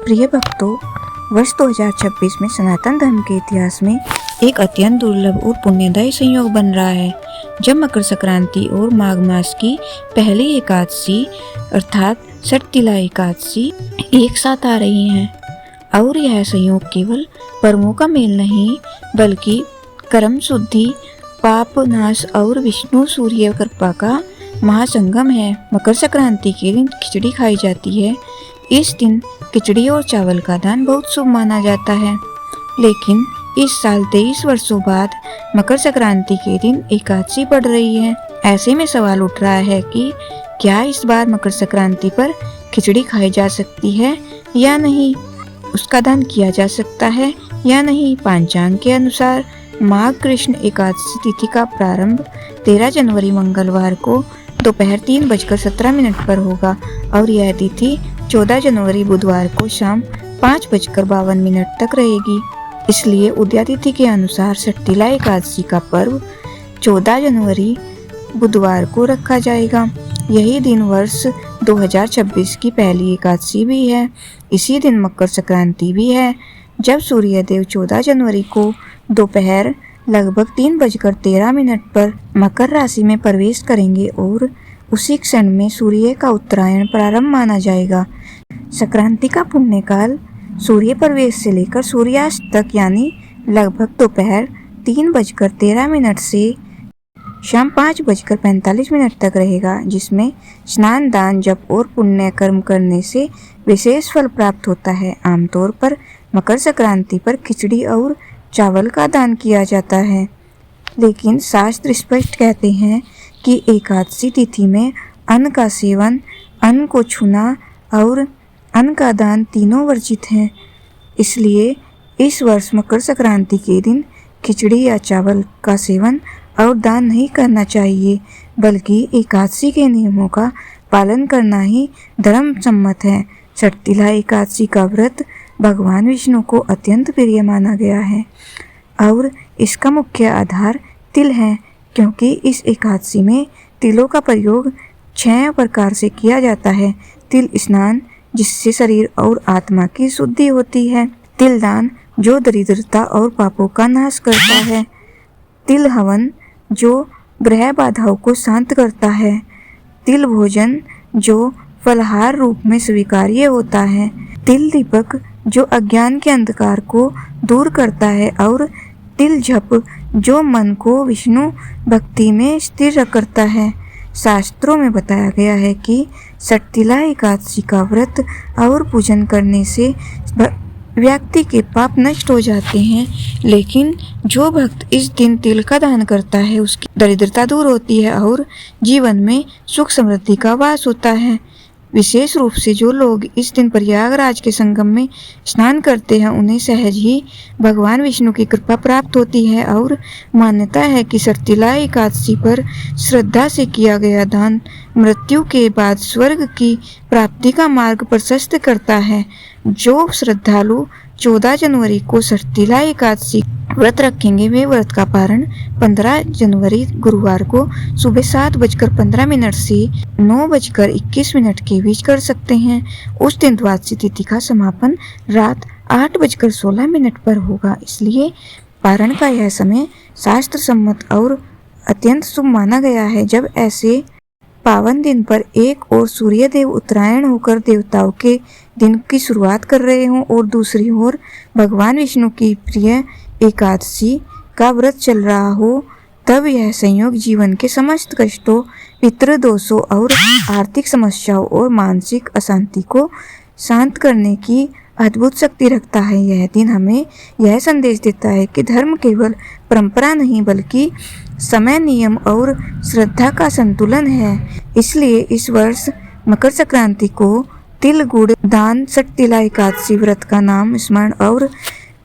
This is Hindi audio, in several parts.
प्रिय भक्तों, वर्ष 2026 में सनातन धर्म के इतिहास में एक अत्यंत दुर्लभ और पुण्यदायी संयोग बन रहा है, जब मकर संक्रांति और माघ मास की पहली एकादशी अर्थात सटतिला एकादशी एक साथ आ रही हैं। और यह संयोग केवल कर्मों का मेल नहीं, बल्कि कर्म शुद्धि, पाप नाश और विष्णु सूर्य कृपा का महासंगम है। मकर संक्रांति के दिन खिचड़ी खाई जाती है। इस दिन खिचड़ी और चावल का दान बहुत शुभ माना जाता है, लेकिन इस साल 23 वर्षों बाद मकर संक्रांति के दिन एकादशी पड़ रही है। ऐसे में सवाल उठ रहा है कि क्या इस बार मकर संक्रांति पर खिचड़ी खाई जा सकती है या नहीं, उसका दान किया जा सकता है या नहीं। पंचांग के अनुसार माघ कृष्ण एकादशी तिथि का प्रारंभ 13 जनवरी मंगलवार को दोपहर 3:17 पर होगा और यह तिथि 14 जनवरी बुधवार को शाम 5:52 तक रहेगी। इसलिए उदया तिथि के अनुसार सटतिला एकादशी का पर्व 14 जनवरी बुधवार को रखा जाएगा। यही दिन वर्ष 2026 की पहली एकादशी भी है। इसी दिन मकर संक्रांति भी है, जब सूर्यदेव 14 जनवरी को दोपहर लगभग 3:13 पर मकर राशि में प्रवेश करेंगे और उसी क्षण में सूर्य का उत्तरायण प्रारंभ माना जाएगा। संक्रांति का पुण्यकाल सूर्य प्रवेश से लेकर सूर्यास्त तक यानी लगभग दोपहर 3:13 से शाम 5:45 तक रहेगा, जिसमें स्नान, दान, जप और पुण्य कर्म करने से विशेष फल प्राप्त होता है। आमतौर पर मकर संक्रांति पर खिचड़ी और चावल का दान किया जाता है, लेकिन शास्त्र स्पष्ट कहते हैं कि एकादशी तिथि में अन्न का सेवन, अन्न को छूना और अन्न का दान तीनों वर्जित हैं। इसलिए इस वर्ष मकर संक्रांति के दिन खिचड़ी या चावल का सेवन और दान नहीं करना चाहिए, बल्कि एकादशी के नियमों का पालन करना ही धर्म सम्मत है। सटतिला एकादशी का व्रत भगवान विष्णु को अत्यंत प्रिय माना गया है और इसका मुख्य आधार तिल है, क्योंकि इस एकादशी में तिलों का प्रयोग 6 प्रकार से किया जाता है। तिल स्नान, जिससे शरीर और आत्मा की शुद्धि होती है। तिल दान, जो दरिद्रता और पापों का नाश करता है। तिल हवन, जो ग्रह बाधाओं को शांत करता है। तिल भोजन, जो फलहार रूप में स्वीकार्य होता है। तिल दीपक, जो अज्ञान के अंधकार को दूर करता है। और तिल जप, जो मन को विष्णु भक्ति में स्थिर करता है। शास्त्रों में बताया गया है कि सटतिला एकादशी का व्रत और पूजन करने से व्यक्ति के पाप नष्ट हो जाते हैं, लेकिन जो भक्त इस दिन तिल का दान करता है उसकी दरिद्रता दूर होती है और जीवन में सुख समृद्धि का वास होता है। विशेष रूप से जो लोग इस दिन प्रयागराज के संगम में स्नान करते हैं, उन्हें सहज ही भगवान विष्णु की कृपा प्राप्त होती है। और मान्यता है कि सटतिला एकादशी पर श्रद्धा से किया गया दान मृत्यु के बाद स्वर्ग की प्राप्ति का मार्ग प्रशस्त करता है। जो श्रद्धालु 14 जनवरी को सटतिला एकादशी व्रत रखेंगे, वे व्रत का पारण 15 जनवरी गुरुवार को सुबह 7:15 से 9:21 के बीच कर सकते हैं। उस दिन द्वादशी तिथि का समापन रात 8:16 पर होगा। इसलिए पारण का यह समय शास्त्र सम्मत और अत्यंत शुभ माना गया है। जब ऐसे पावन दिन पर एक और सूर्यदेव उत्तरायण होकर देवताओं के दिन की शुरुआत कर रहे हों और दूसरी ओर भगवान विष्णु की प्रिय एकादशी का व्रत चल रहा हो, तब यह संयोग जीवन के समस्त कष्टों, पितृदोषों और आर्थिक समस्याओं और मानसिक अशांति को शांत करने की अद्भुत शक्ति रखता है। यह दिन हमें यह संदेश देता है कि धर्म केवल परंपरा नहीं, बल्कि समय, नियम और श्रद्धा का संतुलन है। इसलिए इस वर्ष मकर संक्रांति को तिल गुड़ दान, सटतिला एकादशी व्रत का नाम स्मरण और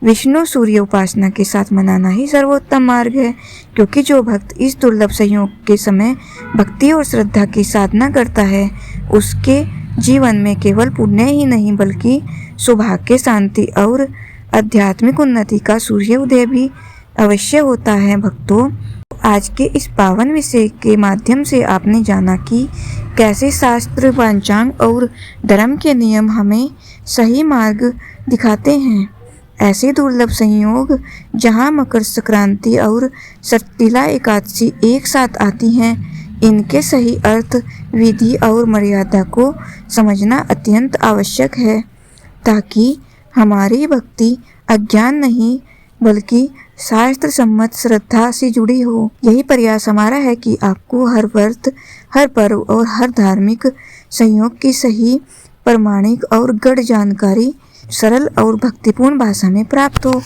विष्णु सूर्य उपासना के साथ मनाना ही सर्वोत्तम मार्ग है, क्योंकि जो भक्त इस दुर्लभ संयोग के समय भक्ति और श्रद्धा की साधना करता है, उसके जीवन में केवल पुण्य ही नहीं, बल्कि सौभाग्य, शांति और आध्यात्मिक उन्नति का सूर्य उदय भी अवश्य होता है। भक्तों, आज के इस पावन विषय के माध्यम से आपने जाना कि कैसे शास्त्र, पंचांग और धर्म के नियम हमें सही मार्ग दिखाते हैं। ऐसे दुर्लभ संयोग जहां मकर संक्रांति और सठिला एकादशी एक साथ आती हैं, इनके सही अर्थ, विधि और मर्यादा को समझना अत्यंत आवश्यक है, ताकि हमारी भक्ति अज्ञान नहीं बल्कि शास्त्र सम्मत श्रद्धा से जुड़ी हो। यही प्रयास हमारा है कि आपको हर व्रत, हर पर्व और हर धार्मिक संयोग की सही, प्रामाणिक और गढ़ जानकारी सरल और भक्तिपूर्ण भाषा में प्राप्त हो।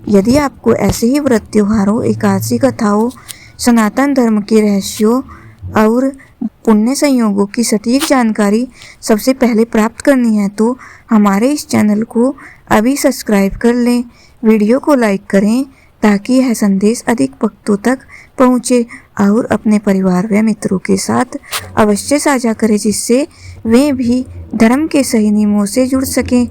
यदि आपको ऐसे ही व्रत, त्योहारों, एकादशी कथाओं, सनातन धर्म के रहस्यों और पुण्य संयोगों की सटीक जानकारी सबसे पहले प्राप्त करनी है तो हमारे इस चैनल को अभी सब्सक्राइब कर लें, वीडियो को लाइक करें ताकि यह संदेश अधिक भक्तों तक पहुँचे और अपने परिवार व मित्रों के साथ अवश्य साझा करें, जिससे वे भी धर्म के सही नियमों से जुड़ सकें।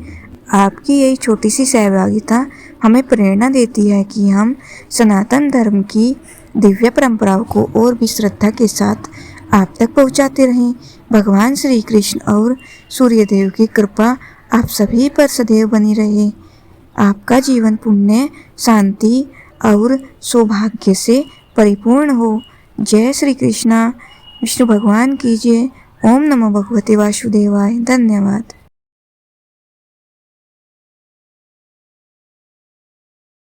आपकी यही छोटी सी सहभागिता हमें प्रेरणा देती है कि हम सनातन धर्म की दिव्य परंपराओं को और भी श्रद्धा के साथ आप तक पहुंचाते रहें। भगवान श्री कृष्ण और सूर्यदेव की कृपा आप सभी पर सदैव बनी रहे। आपका जीवन पुण्य, शांति और सौभाग्य से परिपूर्ण हो। जय श्री कृष्णा। विष्णु भगवान की जय। ओम नमो भगवते वासुदेवाय। धन्यवाद।